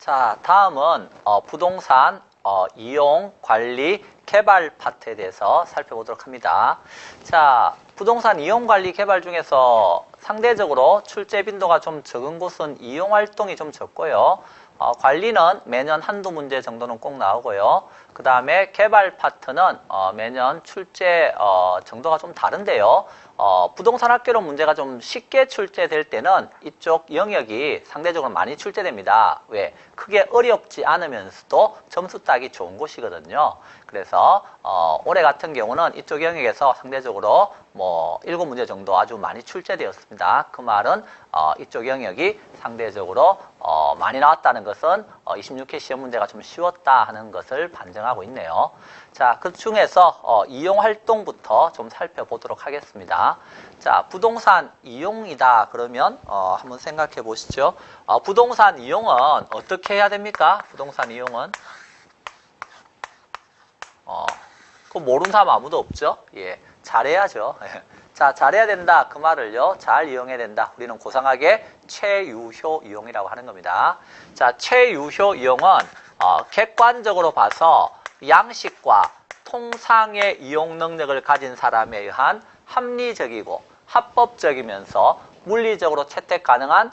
자, 다음은 부동산 이용, 관리, 개발 파트에 대해서 살펴보도록 합니다. 자, 부동산 이용, 관리, 개발 중에서 상대적으로 출제 빈도가 좀 적은 곳은 이용 활동이 좀 적고요. 관리는 매년 한두 문제 정도는 꼭 나오고요. 그 다음에 개발 파트는 매년 출제 정도가 좀 다른데요. 부동산 학교로 문제가 좀 쉽게 출제될 때는 이쪽 영역이 상대적으로 많이 출제됩니다. 왜? 크게 어렵지 않으면서도 점수 따기 좋은 곳이거든요. 그래서 올해 같은 경우는 이쪽 영역에서 상대적으로 뭐 7문제 정도 아주 많이 출제되었습니다. 그 말은 이쪽 영역이 상대적으로 많이 나왔다는 것은 26회 시험 문제가 좀 쉬웠다 하는 것을 반증하고 있네요. 자, 그 중에서 이용 활동부터 좀 살펴보도록 하겠습니다. 자, 부동산 이용이다 그러면 한번 생각해 보시죠. 부동산 이용은 어떻게 해야 됩니까? 부동산 이용은 그거 모르는 사람 아무도 없죠? 예, 잘해야죠. 자, 잘해야 된다 그 말을요, 잘 이용해야 된다. 우리는 고상하게 최유효 이용이라고 하는 겁니다. 자, 최유효 이용은 객관적으로 봐서 양식과 통상의 이용 능력을 가진 사람에 의한 합리적이고 합법적이면서 물리적으로 채택 가능한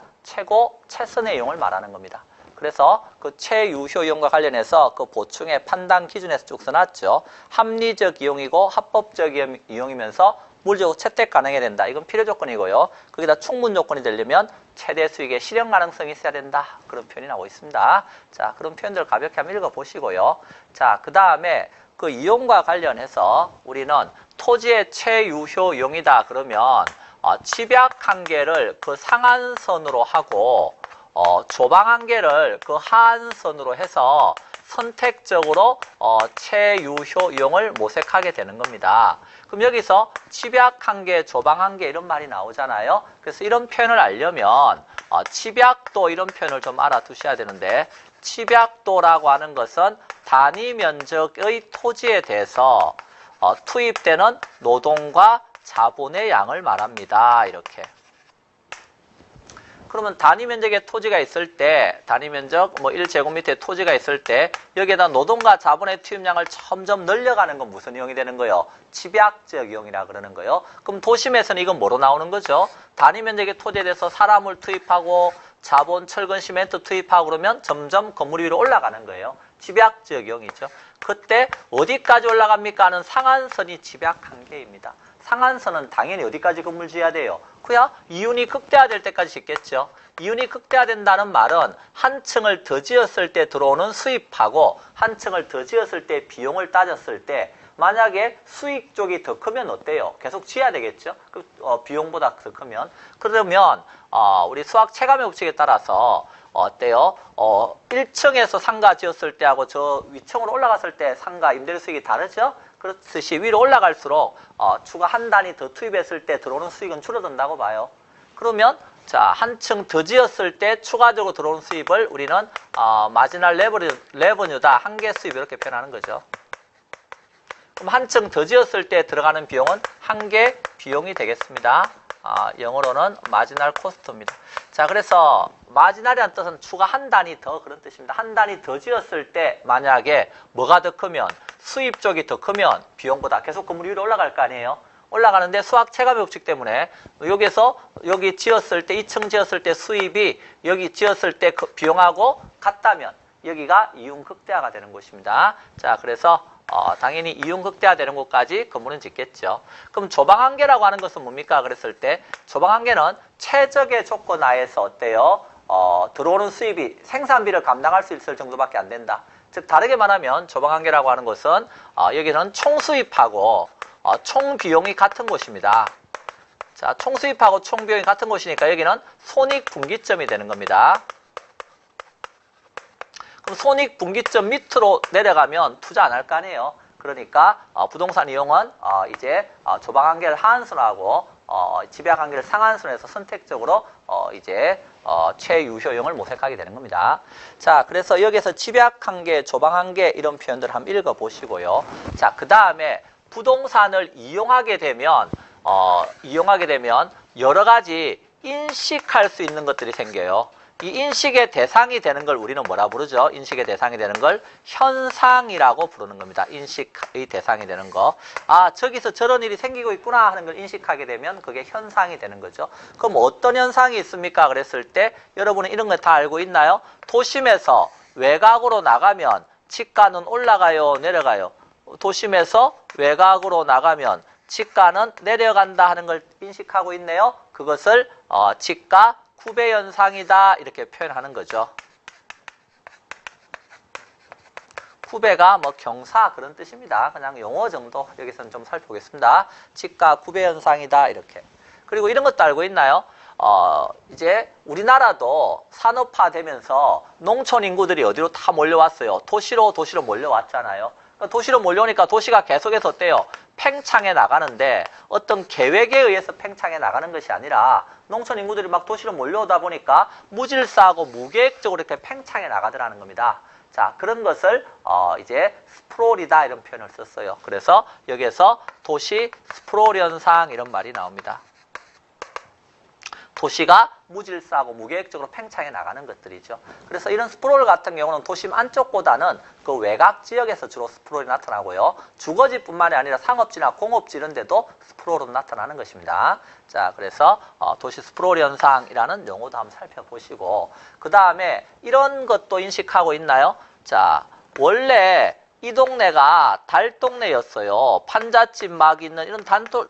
최선의 이용을 말하는 겁니다. 그래서 그 최유효 이용과 관련해서 그 보충의 판단 기준에서 쭉 써놨죠. 합리적 이용이고 합법적 이용이면서 물리적으로 채택 가능해야 된다. 이건 필요 조건이고요. 거기다 충분 조건이 되려면 최대 수익의 실현 가능성이 있어야 된다. 그런 표현이 나오고 있습니다. 자, 그런 표현들 가볍게 한번 읽어보시고요. 자, 그 다음에 그 이용과 관련해서 우리는 토지의 최유효 이용이다 그러면 집약 한계를 그 상한선으로 하고 조방 한계를 그 하한선으로 해서 선택적으로 최유효 이용을 모색하게 되는 겁니다. 그럼 여기서 집약 한계, 조방 한계 이런 말이 나오잖아요. 그래서 이런 표현을 알려면 집약도 이런 표현을 좀 알아두셔야 되는데, 집약도라고 하는 것은 단위 면적의 토지에 대해서 투입되는 노동과 자본의 양을 말합니다. 이렇게. 그러면 단위 면적의 토지가 있을 때, 단위 면적 뭐 1제곱미터의 토지가 있을 때 여기에다 노동과 자본의 투입량을 점점 늘려가는 건 무슨 이용이 되는 거예요? 집약적 이용이라 그러는 거예요. 그럼 도심에서는 이건 뭐로 나오는 거죠? 단위 면적의 토지에 대해서 사람을 투입하고 자본, 철근, 시멘트 투입하고 그러면 점점 건물 위로 올라가는 거예요. 집약적 이용이죠. 그때 어디까지 올라갑니까 하는 상한선이 집약 한계입니다. 상한선은 당연히 어디까지 건물 지어야 돼요? 그야 이윤이 극대화될 때까지 짓겠죠. 이윤이 극대화된다는 말은 한 층을 더 지었을 때 들어오는 수입하고 한 층을 더 지었을 때 비용을 따졌을 때 만약에 수익 쪽이 더 크면 어때요? 계속 지어야 되겠죠? 비용보다 더 크면. 그러면 우리 수학 체감의 법칙에 따라서 어때요? 1층에서 상가 지었을 때하고 저 위층으로 올라갔을 때 상가 임대료 수익이 다르죠? 그렇듯이 위로 올라갈수록 추가 한 단위 더 투입했을 때 들어오는 수익은 줄어든다고 봐요. 그러면 자, 한 층 더 지었을 때 추가적으로 들어오는 수입을 우리는 마지널 레버뉴다, 한계 수입 이렇게 표현하는 거죠. 그럼 한 층 더 지었을 때 들어가는 비용은 한계 비용이 되겠습니다. 영어로는 마지널 코스트입니다. 자, 그래서 마지널이라는 뜻은 추가 한 단위 더 그런 뜻입니다. 한 단위 더 지었을 때 만약에 뭐가 더 크면, 수입 쪽이 더 크면 비용보다 계속 건물 위로 올라갈 거 아니에요? 올라가는데 수학 체감의 법칙 때문에 여기서 여기 지었을 때 2층 지었을 때 수입이 여기 지었을 때 비용하고 같다면 여기가 이윤 극대화가 되는 곳입니다. 자, 그래서 당연히 이윤 극대화되는 곳까지 건물은 짓겠죠. 그럼 조방 한계라고 하는 것은 뭡니까? 그랬을 때 조방 한계는 최적의 조건 하에서 어때요? 들어오는 수입이 생산비를 감당할 수 있을 정도밖에 안 된다. 즉 다르게 말하면 조방 한계라고 하는 것은 여기는 총수입하고 총비용이 같은 곳입니다. 자, 총수입하고 총비용이 같은 곳이니까 여기는 손익분기점이 되는 겁니다. 그럼 손익분기점 밑으로 내려가면 투자 안 할 거 아니에요. 그러니까 부동산 이용은 이제 조방 한계를 하한선하고 집약 한계를 상한선에서 선택적으로 이제 최유효 이용을 모색하게 되는 겁니다. 자, 그래서 여기서 집약 한계, 조방 한계 이런 표현들 한번 읽어보시고요. 자, 그 다음에 부동산을 이용하게 되면 여러 가지 인식할 수 있는 것들이 생겨요. 이 인식의 대상이 되는 걸 우리는 뭐라 부르죠? 인식의 대상이 되는 걸 현상이라고 부르는 겁니다. 인식의 대상이 되는 거. 아, 저기서 저런 일이 생기고 있구나 하는 걸 인식하게 되면 그게 현상이 되는 거죠. 그럼 어떤 현상이 있습니까? 그랬을 때 여러분은 이런 거 다 알고 있나요? 도심에서 외곽으로 나가면 치가는 올라가요, 내려가요? 도심에서 외곽으로 나가면 치가는 내려간다 하는 걸 인식하고 있네요. 그것을 치가 구배 현상이다 이렇게 표현하는 거죠. 구배가 뭐 경사 그런 뜻입니다. 그냥 용어 정도 여기서는 좀 살펴보겠습니다. 치가 구배 현상이다 이렇게. 그리고 이런 것도 알고 있나요? 이제 우리나라도 산업화되면서 농촌 인구들이 어디로 다 몰려왔어요. 도시로 몰려왔잖아요. 도시로 몰려오니까 도시가 계속해서 어때요? 팽창해 나가는데 어떤 계획에 의해서 팽창해 나가는 것이 아니라 농촌 인구들이 막 도시로 몰려오다 보니까 무질서하고 무계획적으로 이렇게 팽창해 나가더라는 겁니다. 자, 그런 것을 이제 스프롤이다 이런 표현을 썼어요. 그래서 여기에서 도시 스프롤 현상 이런 말이 나옵니다. 도시가 무질서하고 무계획적으로 팽창해 나가는 것들이죠. 그래서 이런 스프롤 같은 경우는 도심 안쪽보다는 그 외곽 지역에서 주로 스프롤이 나타나고요. 주거지뿐만이 아니라 상업지나 공업지 이런 데도 스프롤은 나타나는 것입니다. 자, 그래서 도시 스프롤 현상이라는 용어도 한번 살펴보시고 그 다음에 이런 것도 인식하고 있나요? 자, 원래 이 동네가 달동네였어요. 판잣집 막 있는 이런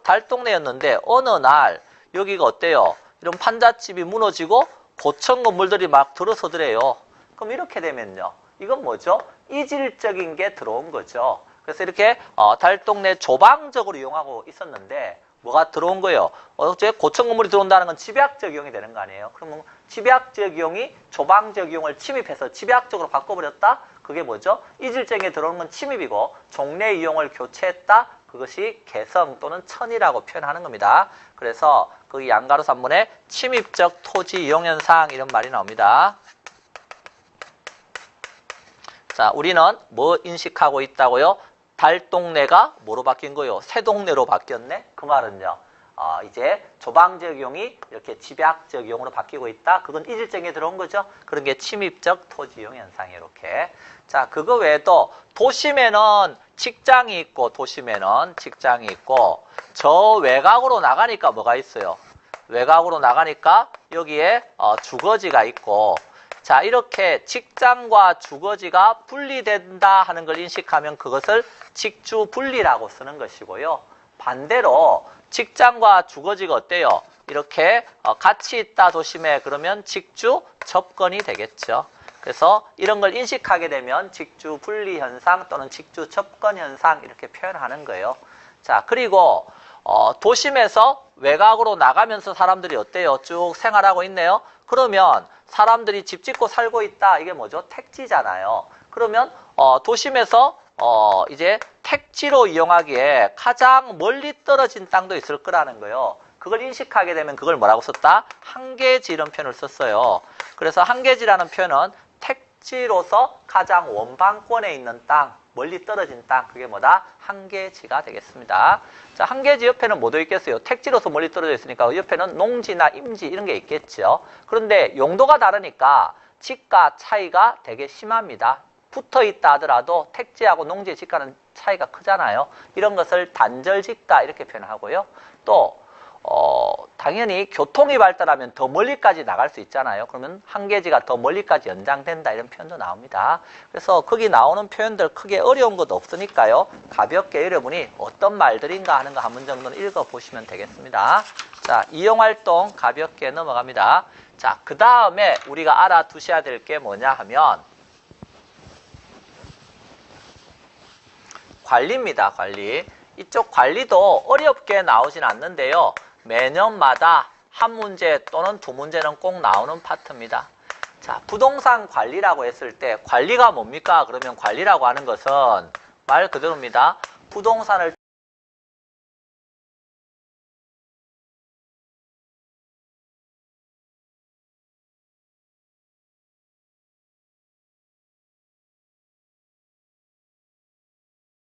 달동네였는데 어느 날 여기가 어때요? 이런 판잣집이 무너지고 고층 건물들이 막 들어서더래요. 그럼 이렇게 되면요. 이건 뭐죠? 이질적인 게 들어온 거죠. 그래서 이렇게 달동네 조방적으로 이용하고 있었는데 뭐가 들어온 거예요? 어째 고층 건물이 들어온다는 건 집약적 이용이 되는 거 아니에요? 그러면 집약적 이용이 조방적 이용을 침입해서 집약적으로 바꿔버렸다? 그게 뭐죠? 이질적인 게 들어오는 건 침입이고 종래 이용을 교체했다? 그것이 개성 또는 천이라고 표현하는 겁니다. 그래서 그 양가로 3번에 침입적 토지 이용 현상 이런 말이 나옵니다. 자, 우리는 뭐 인식하고 있다고요? 달동네가 뭐로 바뀐 거요? 새동네로 바뀌었네? 그 말은요. 이제 조방적 이용이 이렇게 집약적 이용으로 바뀌고 있다. 그건 이질적인 게 들어온 거죠. 그런 게 침입적 토지 이용 현상이 이렇게. 자, 그거 외에도 도심에는 직장이 있고 저 외곽으로 나가니까 뭐가 있어요? 외곽으로 나가니까 여기에 주거지가 있고 자, 이렇게 직장과 주거지가 분리된다 하는 걸 인식하면 그것을 직주 분리라고 쓰는 것이고요. 반대로 직장과 주거지가 어때요? 이렇게 같이 있다 도심에 그러면 직주 접근이 되겠죠. 그래서 이런 걸 인식하게 되면 직주 분리 현상 또는 직주 접근 현상 이렇게 표현하는 거예요. 자, 그리고 도심에서 외곽으로 나가면서 사람들이 어때요? 쭉 생활하고 있네요. 그러면 사람들이 집 짓고 살고 있다. 이게 뭐죠? 택지잖아요. 그러면 도심에서 이제 택지로 이용하기에 가장 멀리 떨어진 땅도 있을 거라는 거예요. 그걸 인식하게 되면 그걸 뭐라고 썼다? 한계지 이런 표현을 썼어요. 그래서 한계지라는 표현은 택지로서 가장 원방권에 있는 땅, 멀리 떨어진 땅, 그게 뭐다? 한계지가 되겠습니다. 자, 한계지 옆에는 뭐도 있겠어요? 택지로서 멀리 떨어져 있으니까 옆에는 농지나 임지 이런 게 있겠죠. 그런데 용도가 다르니까 지가 차이가 되게 심합니다. 붙어 있다 하더라도 택지하고 농지의 지가는 차이가 크잖아요. 이런 것을 단절지가 이렇게 표현하고요. 또 당연히 교통이 발달하면 더 멀리까지 나갈 수 있잖아요. 그러면 한계지가 더 멀리까지 연장된다 이런 표현도 나옵니다. 그래서 거기 나오는 표현들 크게 어려운 것 없으니까요. 가볍게 여러분이 어떤 말들인가 하는 거 한 번 정도는 읽어보시면 되겠습니다. 자, 이용활동 가볍게 넘어갑니다. 자, 그 다음에 우리가 알아두셔야 될 게 뭐냐 하면 관리입니다. 관리. 이쪽 관리도 어렵게 나오진 않는데요. 매년마다 한 문제 또는 두 문제는 꼭 나오는 파트입니다. 자, 부동산 관리라고 했을 때 관리가 뭡니까? 그러면 관리라고 하는 것은 말 그대로입니다. 부동산을